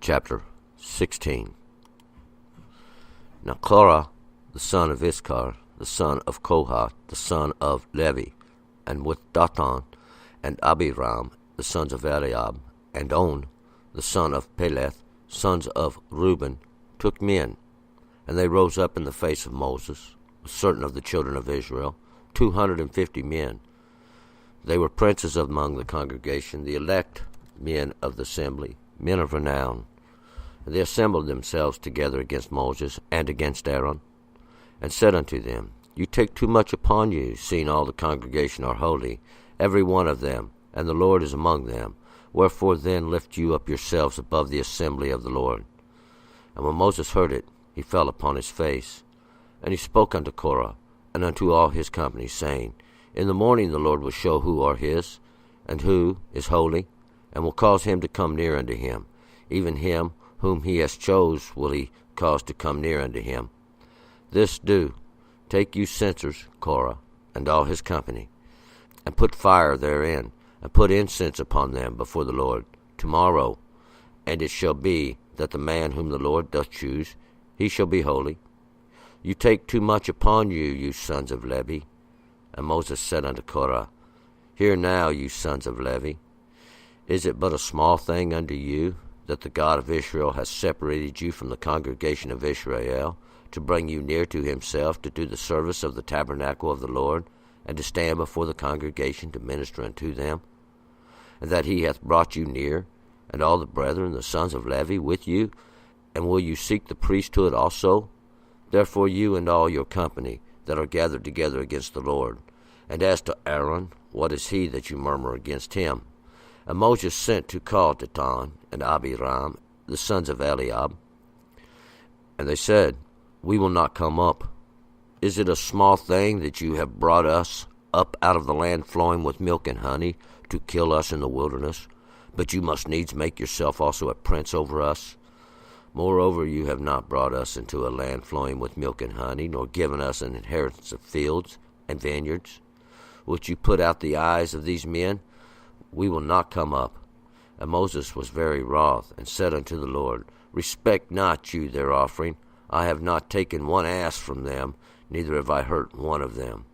Chapter 16. Now Korah, the son of Issachar, the son of Kohath, the son of Levi, and with Dathan and Abiram, the sons of Eliab, and On, the son of Peleth, sons of Reuben, took men, and they rose up in the face of Moses, with certain of the children of Israel, 250 men. They were princes among the congregation, the elect men of the assembly, men of renown. And they assembled themselves together against Moses and against Aaron, and said unto them, You take too much upon you, seeing all the congregation are holy, every one of them, and the Lord is among them. Wherefore then lift you up yourselves above the assembly of the Lord. And when Moses heard it, he fell upon his face. And he spoke unto Korah, and unto all his company, saying, In the morning the Lord will show who are his, and who is holy, and will cause him to come near unto him. Even him whom he has chose will he cause to come near unto him. This do, take you censers, Korah, and all his company, and put fire therein, and put incense upon them before the Lord tomorrow. And it shall be that the man whom the Lord doth choose, he shall be holy. You take too much upon you, you sons of Levi. And Moses said unto Korah, Hear now, you sons of Levi, is it but a small thing unto you that the God of Israel has separated you from the congregation of Israel, to bring you near to himself, to do the service of the tabernacle of the Lord, and to stand before the congregation to minister unto them? And that he hath brought you near, and all the brethren, the sons of Levi, with you? And will you seek the priesthood also? Therefore you and all your company that are gathered together against the Lord. And as to Aaron, what is he that you murmur against him? And Moses sent to call Dathan and Abiram, the sons of Eliab. And they said, We will not come up. Is it a small thing that you have brought us up out of the land flowing with milk and honey, to kill us in the wilderness? But you must needs make yourself also a prince over us. Moreover, you have not brought us into a land flowing with milk and honey, nor given us an inheritance of fields and vineyards. Would you put out the eyes of these men? We will not come up. And Moses was very wroth, and said unto the Lord, Respect not you their offering. I have not taken one ass from them, neither have I hurt one of them.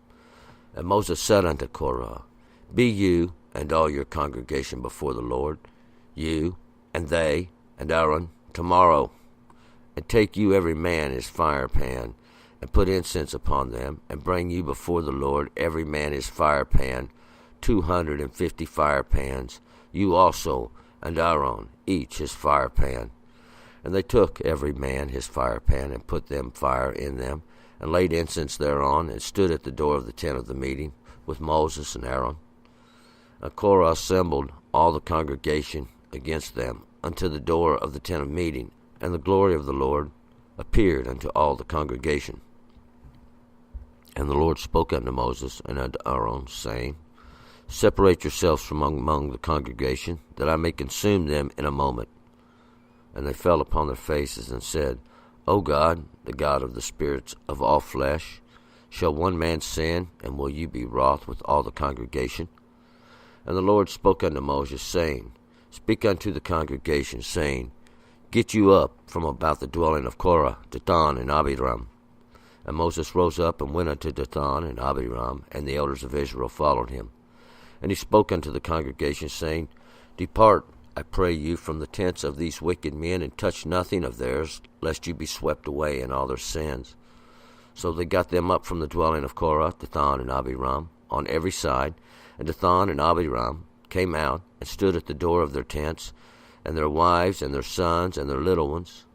And Moses said unto Korah, Be you and all your congregation before the Lord, you and they and Aaron, tomorrow, and take you every man his fire pan, and put incense upon them, and bring you before the Lord every man his fire pan, 250 fire pans, you also and Aaron, each his fire pan. And they took every man his fire pan, and put them fire in them, and laid incense thereon, and stood at the door of the tent of the meeting, with Moses and Aaron. And Korah assembled all the congregation against them unto the door of the tent of meeting, and the glory of the Lord appeared unto all the congregation. And the Lord spoke unto Moses and unto Aaron, saying, Separate yourselves from among the congregation, that I may consume them in a moment. And they fell upon their faces, and said, O God, the God of the spirits of all flesh, shall one man sin, and will you be wroth with all the congregation? And the Lord spoke unto Moses, saying, Speak unto the congregation, saying, Get you up from about the dwelling of Korah, Dathan, and Abiram. And Moses rose up and went unto Dathan and Abiram, and the elders of Israel followed him. And he spoke unto the congregation, saying, Depart, I pray you, from the tents of these wicked men, and touch nothing of theirs, lest you be swept away in all their sins. So they got them up from the dwelling of Korah, Dathan, and Abiram, on every side. And Dathan and Abiram came out, and stood at the door of their tents, and their wives, and their sons, and their little ones.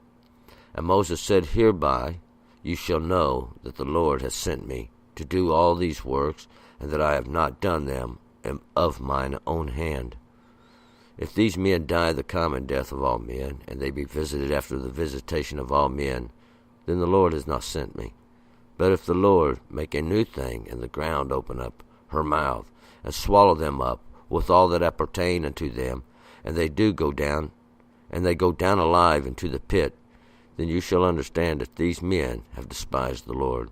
And Moses said, Hereby you shall know that the Lord has sent me to do all these works, and that I have not done them of mine own hand. If these men die the common death of all men, and they be visited after the visitation of all men, then the Lord has not sent me. But if the Lord make a new thing, and the ground open up her mouth, and swallow them up with all that appertain unto them, and they go down alive into the pit, then you shall understand that these men have despised the Lord.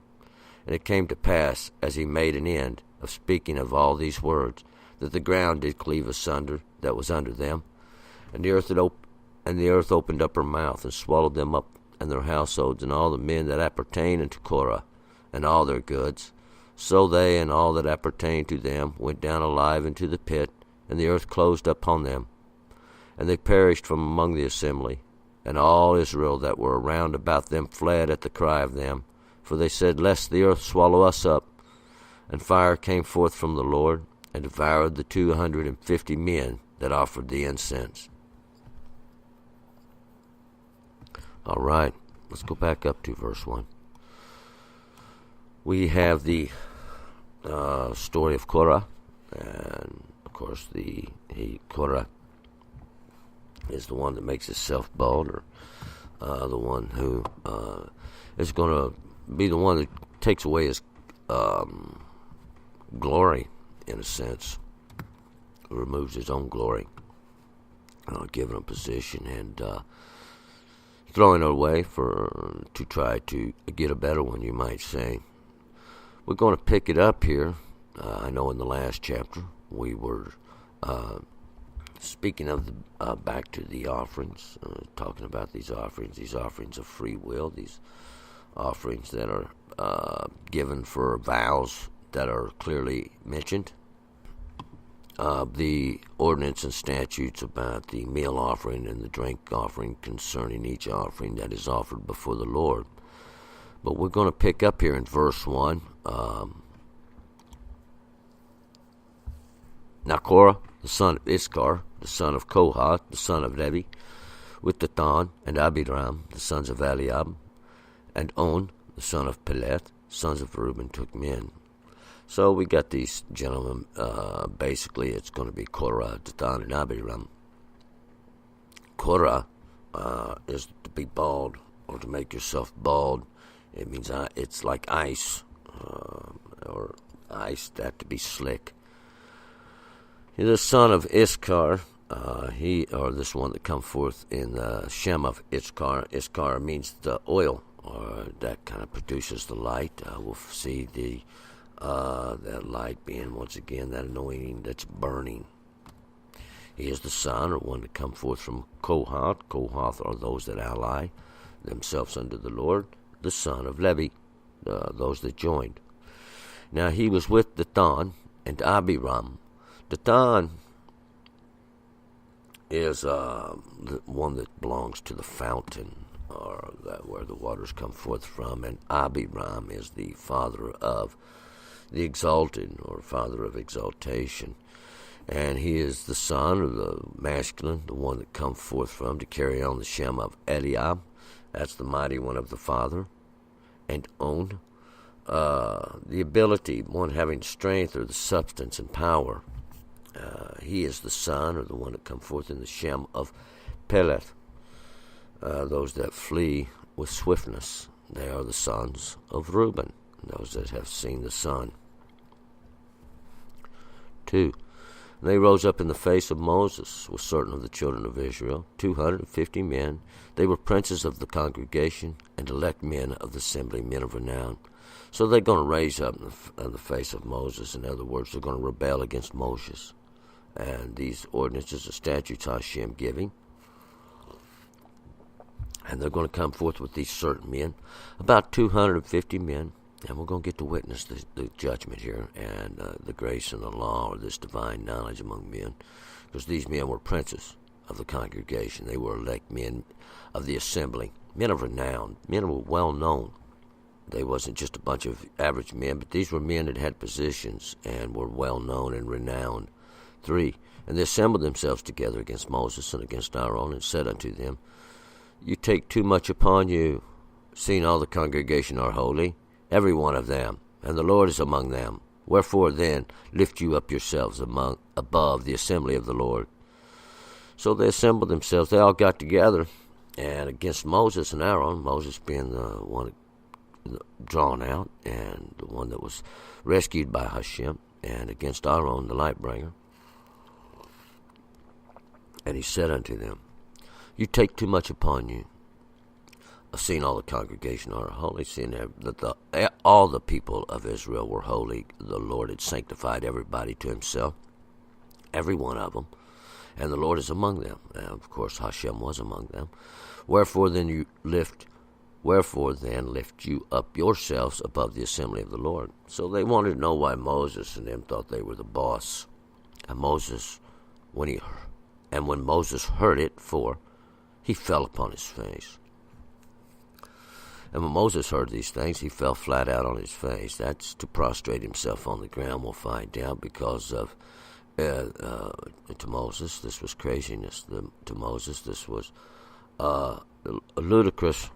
And it came to pass, as he made an end of speaking of all these words, that the ground did cleave asunder that was under them, and the earth And the earth opened up her mouth, and swallowed them up, and their households, and all the men that appertain unto Korah, and all their goods. So they and all that appertained to them went down alive into the pit, and the earth closed upon them. And they perished from among the assembly. And all Israel that were round about them fled at the cry of them. For they said, Lest the earth swallow us up. And fire came forth from the Lord, and devoured the 250 men that offered the incense. All right, let's go back up to verse 1. We have the story of Korah, and of course Korah is the one that makes himself bald, or the one who is going to be the one that takes away his glory, in a sense, removes his own glory, giving a position and throwing it away to try to get a better one, you might say. We're going to pick it up here. I know in the last chapter we were speaking of back to the offerings, talking about these offerings of free will, these offerings that are given for vows that are clearly mentioned. The ordinance and statutes about the meal offering and the drink offering concerning each offering that is offered before the Lord. But we're going to pick up here in verse 1. Now Korah, the son of Issachar, the son of Kohath, the son of Levi, with Dathan and Abiram, the sons of Eliab, and On, the son of Peleth, sons of Reuben, took men. So we got these gentlemen. Basically, it's going to be Korah, Dathan, and Abiram. Korah is to be bald, or to make yourself bald. It means it's like ice, or ice that to be slick. He's the son of Issachar. This one that come forth in the Shem of Issachar. Issachar means the oil, or that kind of produces the light. We'll see that light being, once again, that anointing that's burning. He is the son, or one that come forth from Kohath. Kohath are those that ally themselves unto the Lord. The son of Levi, those that joined. Now he was with Dathan and Abiram. Dathan is the one that belongs to the fountain, or where the waters come forth from, and Abiram is the father of the exalted, or father of exaltation. And he is the son of the masculine, the one that come forth from to carry on the Shem of Eliab. That's the mighty one of the father. And On, the ability, one having strength, or the substance and power. He is the son, or the one that come forth in the Shem of Peleth. Those that flee with swiftness, they are the sons of Reuben, those that have seen the sun. 2. They rose up in the face of Moses with certain of the children of Israel, 250 men. They were princes of the congregation and elect men of the assembly, men of renown. So they're going to raise up in the face of Moses. In other words, they're going to rebel against Moses. And these ordinances or statutes Hashem giving. And they're going to come forth with these certain men, about 250 men. And we're going to get to witness the judgment here and the grace and the law, or this divine knowledge among men. Because these men were princes of the congregation. They were elect men of the assembly, men of renown, men who were well known. They wasn't just a bunch of average men, but these were men that had positions and were well known and renowned. 3. And they assembled themselves together against Moses and against Aaron, and said unto them, You take too much upon you, seeing all the congregation are holy, every one of them, and the Lord is among them. Wherefore then lift you up yourselves above the assembly of the Lord. So they assembled themselves. They all got together, and against Moses and Aaron, Moses being the one drawn out and the one that was rescued by Hashem, and against Aaron, the light bringer. And he said unto them, You take too much upon you, seeing all the congregation are holy, seeing that all the people of Israel were holy. The Lord had sanctified everybody to himself, every one of them. and the Lord is among them. And of course, Hashem was among them. Wherefore then lift you up yourselves above the assembly of the Lord. So they wanted to know why Moses and them thought they were the boss. And when Moses heard it, he fell upon his face. And when Moses heard these things, he fell flat out on his face. That's to prostrate himself on the ground, we'll find out, because of to Moses, this was craziness. To Moses, this was ludicrous.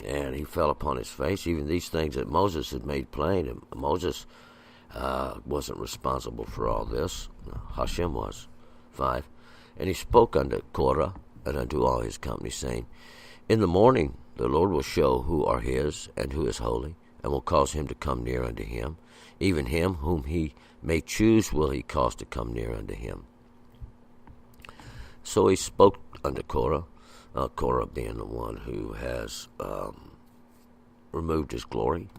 And he fell upon his face. Even these things that Moses had made plain, and Moses wasn't responsible for all this. Hashem was. 5. And he spoke unto Korah and unto all his company, saying, In the morning the Lord will show who are his and who is holy, and will cause him to come near unto him. Even him whom he may choose will he cause to come near unto him. So he spoke unto Korah, Korah being the one who has removed his glory,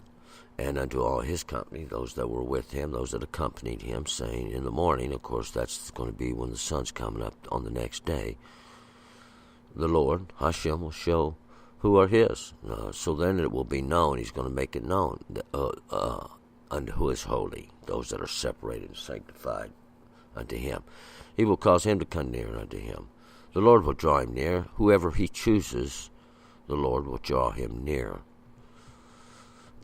and unto all his company, those that were with him, those that accompanied him, saying, In the morning, of course, that's going to be when the sun's coming up on the next day, the Lord, Hashem, will show who are his. So then it will be known, he's going to make it known, unto who is holy, those that are separated and sanctified unto him. He will cause him to come near unto him. The Lord will draw him near. Whoever he chooses, the Lord will draw him near.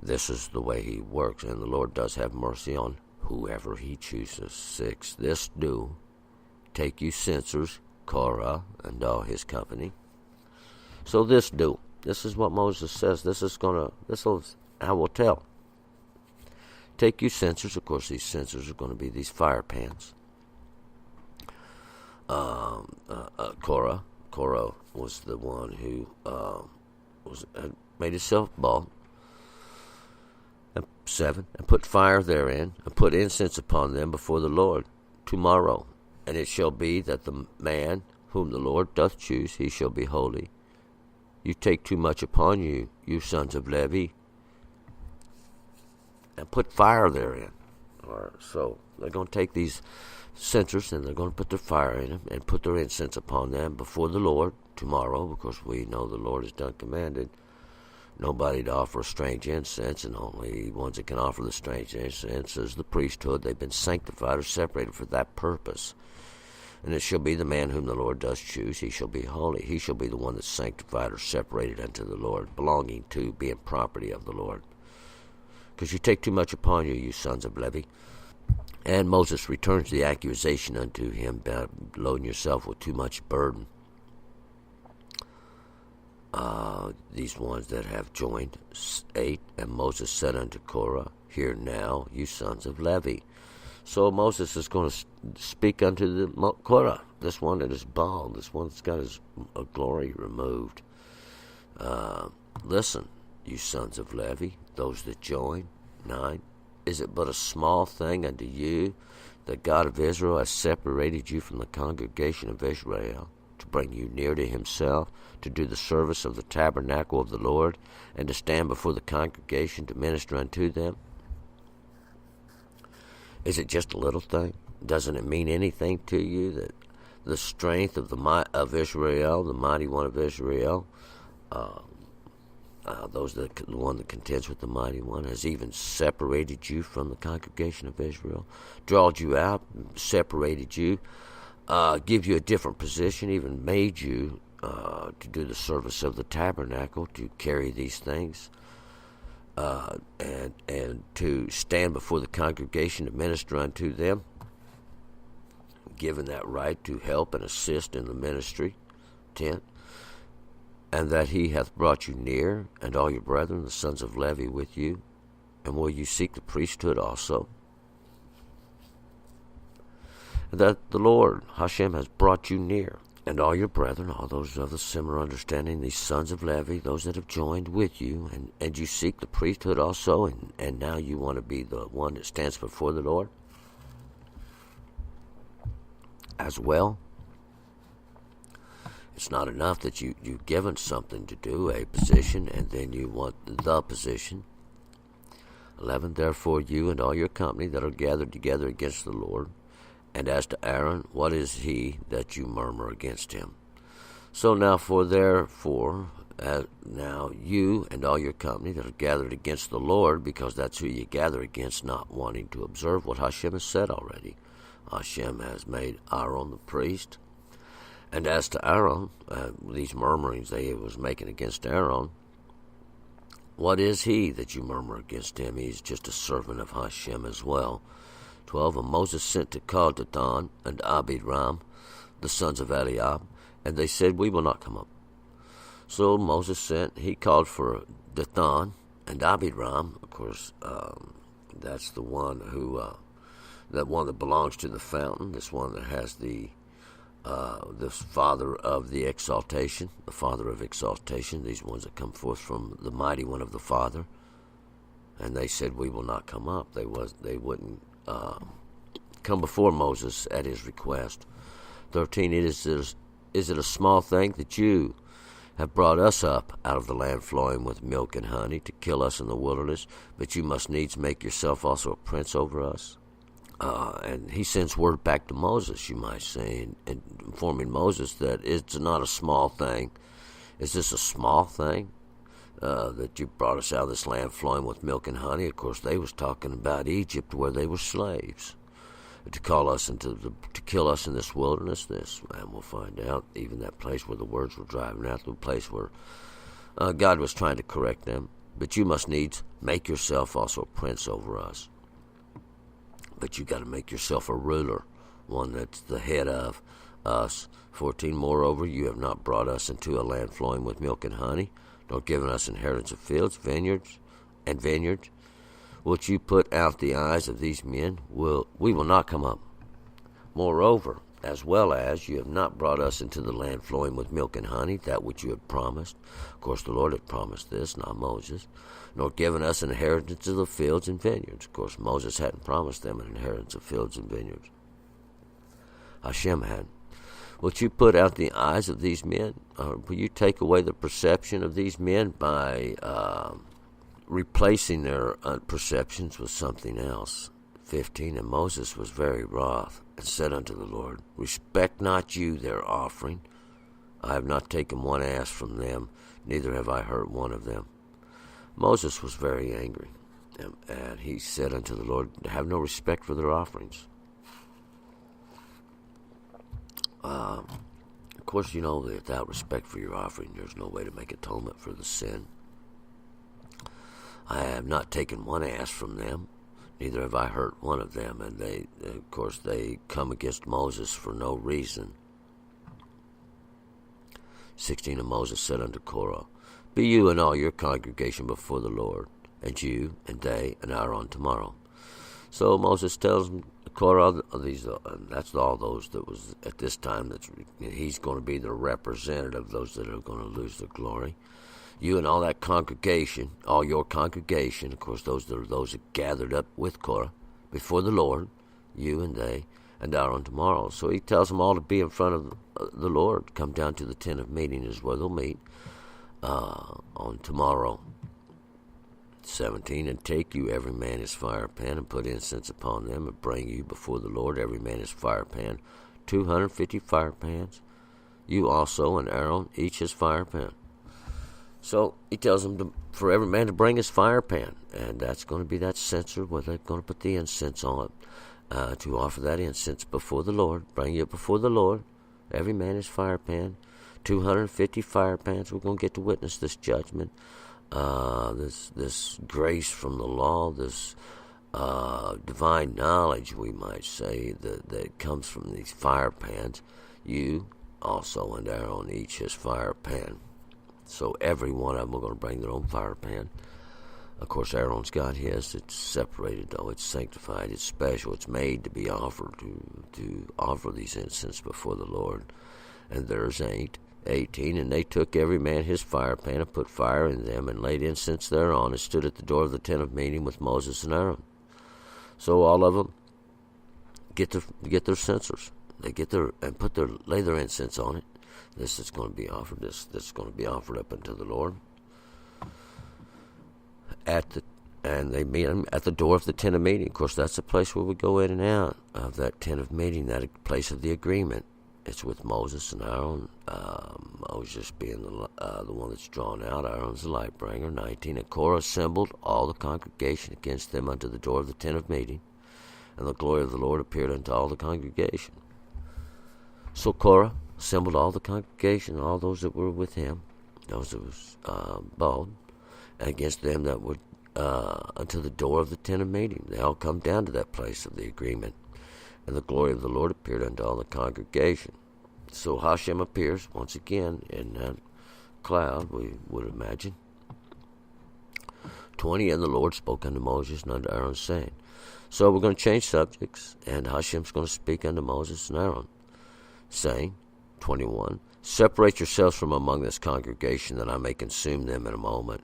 This is the way he works, and the Lord does have mercy on whoever he chooses. 6. This do, take you censers, Korah and all his company. So this do. This is what Moses says. I will tell. Take you censers. Of course, these censers are going to be these fire pans. Korah was the one who had made himself bald. 7. And put fire therein, and put incense upon them before the Lord tomorrow. And it shall be that the man whom the Lord doth choose, he shall be holy. You take too much upon you, you sons of Levi, and put fire therein. So they're going to take these censers, and they're going to put their fire in them, and put their incense upon them before the Lord tomorrow, because we know the Lord has done commanded nobody to offer a strange incense, and only ones that can offer the strange incense is the priesthood. They've been sanctified or separated for that purpose. And it shall be the man whom the Lord does choose, he shall be holy. He shall be the one that's sanctified or separated unto the Lord, belonging to, being property of the Lord. Because you take too much upon you, you sons of Levi. And Moses returns the accusation unto him about loading yourself with too much burden. These ones that have joined. 8. And Moses said unto Korah, Hear now, you sons of Levi. So Moses is going to speak unto the Korah, this one that is bald, this one that's got his glory removed. Listen, you sons of Levi, those that join. 9. Is it but a small thing unto you that God of Israel has separated you from the congregation of Israel, to bring you near to himself, to do the service of the tabernacle of the Lord, and to stand before the congregation to minister unto them? Is it just a little thing? Doesn't it mean anything to you that the strength of of Israel, the mighty one of Israel, the one that contends with the mighty one, has even separated you from the congregation of Israel, drawed you out, separated you, give you a different position, even made you to do the service of the tabernacle, to carry these things, and to stand before the congregation to minister unto them, given that right to help and assist in the ministry. 10. And that he hath brought you near, and all your brethren, the sons of Levi, with you, and will you seek the priesthood also? And that the Lord, Hashem, has brought you near, and all your brethren, all those of the similar understanding, these sons of Levi, those that have joined with you, and you seek the priesthood also, and now you want to be the one that stands before the Lord as well. It's not enough that you've given something to do, a position, and then you want the position. 11. Therefore you and all your company that are gathered together against the Lord, And as to Aaron, what is he that you murmur against him? So now now you and all your company that are gathered against the Lord, because that's who you gather against, not wanting to observe what Hashem has said already. Hashem has made Aaron the priest. And as to Aaron, these murmurings they was making against Aaron, what is he that you murmur against him? He's just a servant of Hashem as well. 12. And Moses sent to call Dathan and Abiram, the sons of Eliab, and they said, we will not come up. So Moses sent, he called for Dathan and Abiram. Of course, that's the one who, that belongs to the fountain, this one that has the father of the exaltation, the father of exaltation, these ones that come forth from the mighty one of the Father. And they said, we will not come up. They wouldn't come before Moses at his request. 13, is it a small thing that you have brought us up out of the land flowing with milk and honey to kill us in the wilderness, but you must needs make yourself also a prince over us? And he sends word back to Moses, you might say, and informing Moses that it's not a small thing. Is this a small thing that you brought us out of this land flowing with milk and honey? Of course, they was talking about Egypt, where they were slaves. To kill us in this wilderness, and we'll find out, even that place where the words were driving out, the place where God was trying to correct them. But you must needs make yourself also a prince over us. But you got to make yourself a ruler, one that's the head of us. 14, moreover, you have not brought us into a land flowing with milk and honey, nor given us inheritance of fields, vineyards, which you put out the eyes of these men, we will not come up. Moreover, as well as you have not brought us into the land flowing with milk and honey, that which you had promised. Of course, the Lord had promised this, not Moses. Nor given us an inheritance of the fields and vineyards. Of course, Moses hadn't promised them an inheritance of fields and vineyards. Hashem had. Which you put out the eyes of these men? Will you take away the perception of these men by replacing their perceptions with something else? 15, and Moses was very wroth, and said unto the Lord, respect not you their offering. I have not taken one ass from them, neither have I hurt one of them. Moses was very angry, and he said unto the Lord, have no respect for their offerings. Of course, you know that without respect for your offering, there's no way to make atonement for the sin. I have not taken one ass from them, neither have I hurt one of them. And they come against Moses for no reason. 16, and Moses said unto Korah, be you and all your congregation before the Lord, and you and they and Aaron tomorrow. So Moses tells Korah, that's all those that was at this time, he's going to be the representative, those that are going to lose their glory. You and all that congregation, all your congregation, of course, those that gathered up with Korah before the Lord, you and they, and Aaron tomorrow. So he tells them all to be in front of the Lord. Come down to the tent of meeting is where they'll meet on tomorrow. 17, and take you every man his fire pan, and put incense upon them, and bring you before the Lord every man his fire pan, 250 fire pans. You also and Aaron each his fire pan. So he tells them for every man to bring his fire pan, and that's going to be that censer where they're going to put the incense on it, to offer that incense before the Lord. Bring it before the Lord, every man his fire pan, 250 fire pans. We're going to get to witness this judgment, this grace from the law, this divine knowledge, we might say, that comes from these fire pans. You also and Aaron each his fire pan. So every one of them are going to bring their own fire pan. Of course, Aaron's got his. It's separated, though. It's sanctified. It's special. It's made to be offered, to offer these incense before the Lord. And there's 18, and they took every man his fire pan, and put fire in them, and laid incense thereon, and stood at the door of the tent of meeting with Moses and Aaron. So all of them get their censers. They lay their incense on it. This is going to be offered. This is going to be offered up unto the Lord. At and they meet him at the door of the tent of meeting. Of course, that's the place where we go in and out of that tent of meeting, that place of the agreement. It's with Moses and Aaron. Moses being the one that's drawn out. Aaron's the light bringer. 19. And Korah assembled all the congregation against them unto the door of the tent of meeting, and the glory of the Lord appeared unto all the congregation. So Korah assembled all the congregation, all those that were with him, those that was bold, and against them that were unto the door of the tent of meeting. They all come down to that place of the agreement, and the glory of the Lord appeared unto all the congregation. So Hashem appears once again in that cloud, we would imagine. 20. And the Lord spoke unto Moses and unto Aaron, saying. So we're going to change subjects, and Hashem's going to speak unto Moses and Aaron, saying, 21. Separate yourselves from among this congregation, that I may consume them in a moment.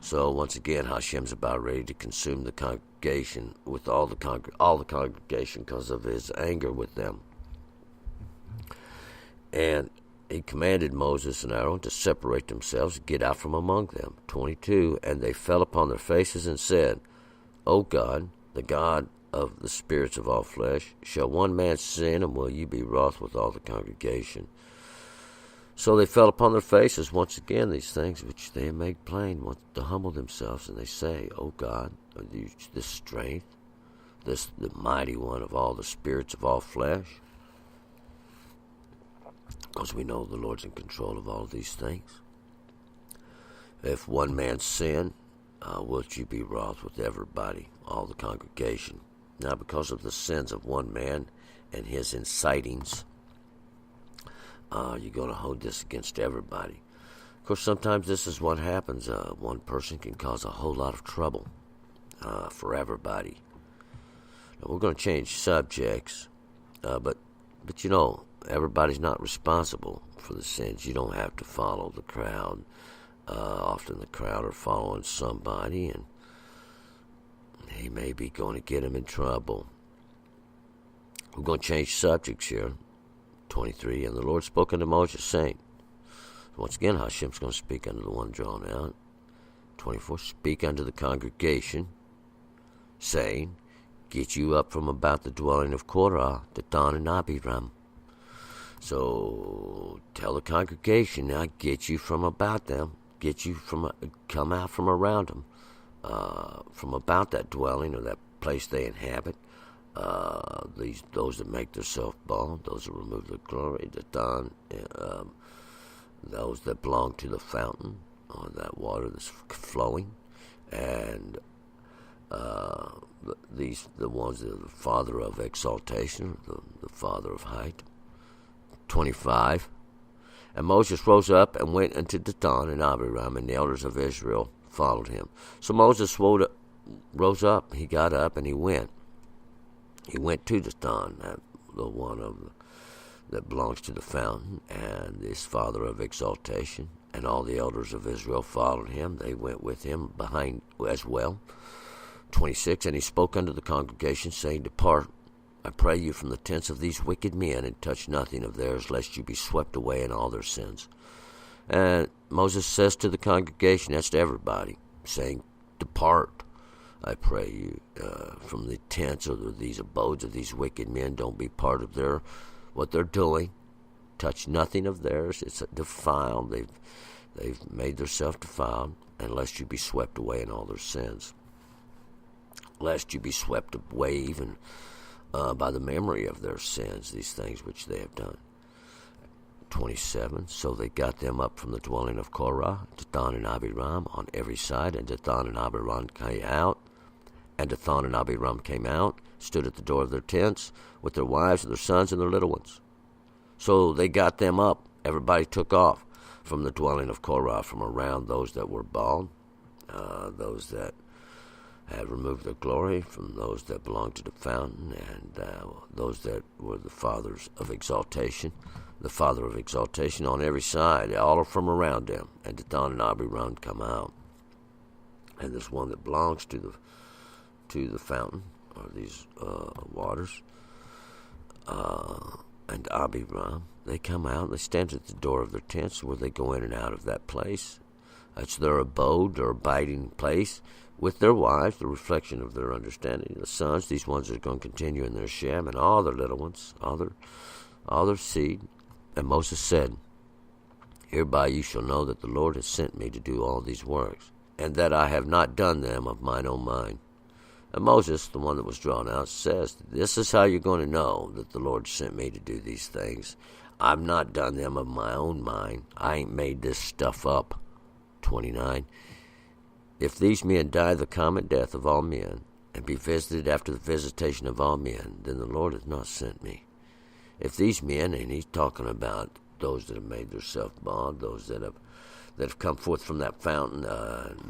So once again, Hashem's about ready to consume the congregation with all the congregation because of his anger with them. And he commanded Moses and Aaron to separate themselves, get out from among them. 22. And they fell upon their faces and said, O God, the God of the spirits of all flesh, shall one man sin, and will you be wroth with all the congregation? So they fell upon their faces once again, these things which they have made plain, want to humble themselves, and they say, O God, this strength, the mighty one of all the spirits of all flesh, because we know the Lord's in control of all these things. If one man sin, wilt you be wroth with everybody, all the congregation? Now, because of the sins of one man and his incitings, you're going to hold this against everybody. Of course, sometimes this is what happens. One person can cause a whole lot of trouble for everybody. Now, we're going to change subjects, but you know, everybody's not responsible for the sins. You don't have to follow the crowd. Often the crowd are following somebody, and he may be going to get him in trouble. We're going to change subjects here. 23. And the Lord spoke unto Moses, saying, once again, Hashem's going to speak unto the one drawn out. 24. Speak unto the congregation, saying, get you up from about the dwelling of Korah, Dathan, and Abiram. So tell the congregation now, get you from about them, come out from around them, from about that dwelling or that place they inhabit. Those that make themselves bald, those that remove their glory, Dathan, those that belong to the fountain, or that water that's flowing, and the ones that are the father of exaltation, the father of height. 25. And Moses rose up and went unto Dathan and Abiram, and the elders of Israel followed him. So Moses rose up, he got up, and he went. He went to Dathan, the one that belongs to the fountain, and this father of exaltation, and all the elders of Israel followed him. They went with him behind as well. 26. And he spoke unto the congregation, saying, depart, I pray you, from the tents of these wicked men, and touch nothing of theirs, lest you be swept away in all their sins. And Moses says to the congregation, that's to everybody, saying, depart, I pray you, from the tents or these abodes of these wicked men. Don't be part of what they're doing. Touch nothing of theirs. It's defiled. They've made themselves defiled, and lest you be swept away in all their sins. Lest you be swept away even by the memory of their sins, these things which they have done. 27. So they got them up from the dwelling of Korah, Dathan and Abiram on every side, and Dathan and Abiram came out. And Dathan and Abiram came out, stood at the door of their tents, with their wives and their sons and their little ones. So they got them up. Everybody took off from the dwelling of Korah, from around those that were bald, those that had removed their glory, from those that belonged to the fountain, and those that were the fathers of exaltation, the father of exaltation on every side, all from around them. And Dathan and Abiram come out. And this one that belongs to the fountain, or these waters, and Abiram, they come out, they stand at the door of their tents, where they go in and out of that place, That's their abode, their abiding place, with their wives, the reflection of their understanding. The sons, these ones are going to continue in their Shem, and all their little ones, all their seed. And Moses said, Hereby you shall know that the Lord has sent me to do all these works, and that I have not done them of mine own mind. And Moses, the one that was drawn out, says, This is how you're going to know that the Lord sent me to do these things. I've not done them of my own mind. I ain't made this stuff up. 29. If these men die the common death of all men, and be visited after the visitation of all men, then the Lord has not sent me. If these men, and he's talking about those that have made themselves bond, those that have come forth from that fountain,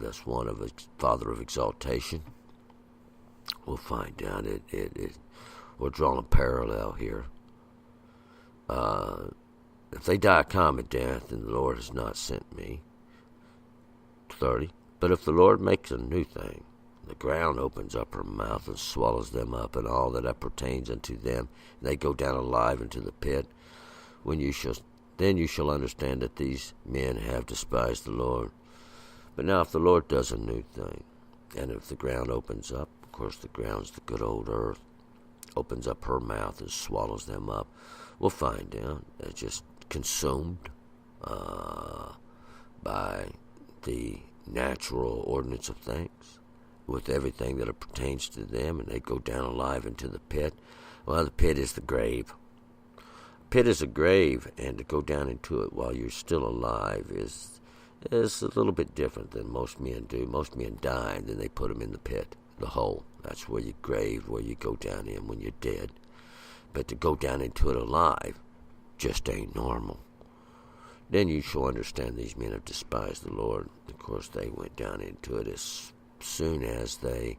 that's one of a father of exaltation. We'll find out. We're drawing a parallel here. If they die a common death, then the Lord has not sent me. 30. But if the Lord makes a new thing, the ground opens up her mouth and swallows them up, and all that appertains unto them, and they go down alive into the pit. Then you shall understand that these men have despised the Lord. But now if the Lord does a new thing, and if the ground opens up, of course the ground's the good old earth, opens up her mouth and swallows them up, we'll find out they're just consumed by the natural ordinance of things, with everything that pertains to them, and they go down alive into the pit. Well, the pit is the grave. Pit is a grave, and to go down into it while you're still alive is a little bit different than most men do. Most men die, and then they put them in the pit, the hole. That's where you grave, where you go down in when you're dead. But to go down into it alive just ain't normal. Then you shall understand these men have despised the Lord. Of course, they went down into it as soon as they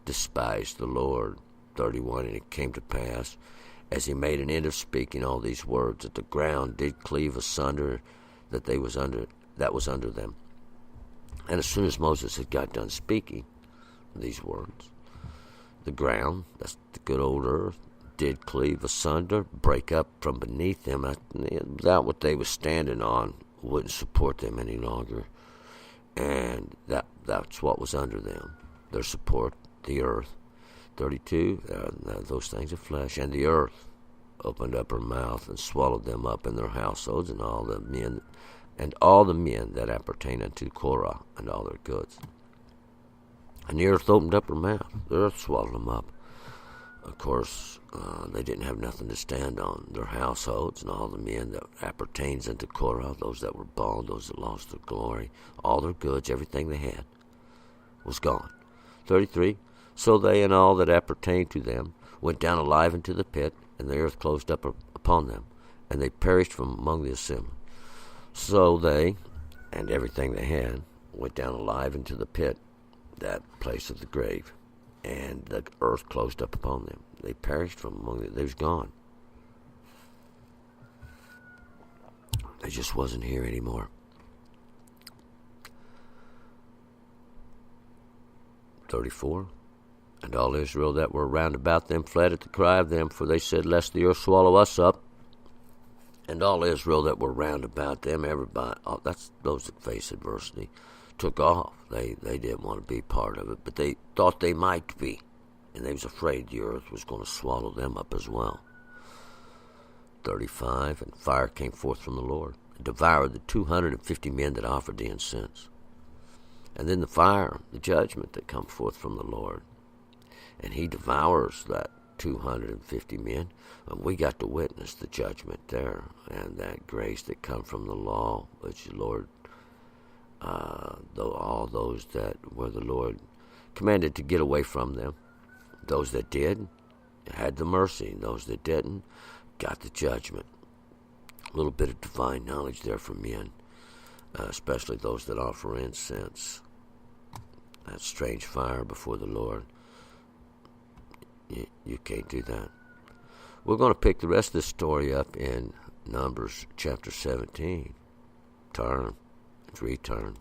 despised the Lord. 31, and it came to pass, as he made an end of speaking all these words, that the ground did cleave asunder that was under them. And as soon as Moses had got done speaking these words, the ground, that's the good old earth, did cleave asunder, break up from beneath them. That what they were standing on wouldn't support them any longer. And that's what was under them, their support, the earth. 32, those things of flesh, and the earth opened up her mouth and swallowed them up in their households, and all the men that appertain unto Korah, and all their goods. And the earth opened up her mouth. The earth swallowed them up. Of course, they didn't have nothing to stand on. Their households and all the men that appertains unto Korah, those that were bond, those that lost their glory, all their goods, everything they had was gone. 33, so they and all that appertained to them went down alive into the pit, and the earth closed up upon them, and they perished from among the assembly. So they and everything they had went down alive into the pit, that place of the grave, and the earth closed up upon them. They perished from among them. They was gone. They just wasn't here anymore. 34. And all Israel that were round about them fled at the cry of them, for they said, Lest the earth swallow us up. And all Israel that were round about them, everybody, that's those that face adversity, took off. They didn't want to be part of it, but they thought they might be. And they was afraid the earth was going to swallow them up as well. 35, and fire came forth from the Lord, and devoured the 250 men that offered the incense. And then the fire, the judgment that come forth from the Lord. And he devours that 250 men. And we got to witness the judgment there, and that grace that come from the law, which the Lord, all those that were the Lord commanded to get away from them. Those that did had the mercy, and those that didn't got the judgment. A little bit of divine knowledge there for men, especially those that offer incense. That strange fire before the Lord. You can't do that. We're going to pick the rest of this story up in Numbers chapter 17. Turn and return.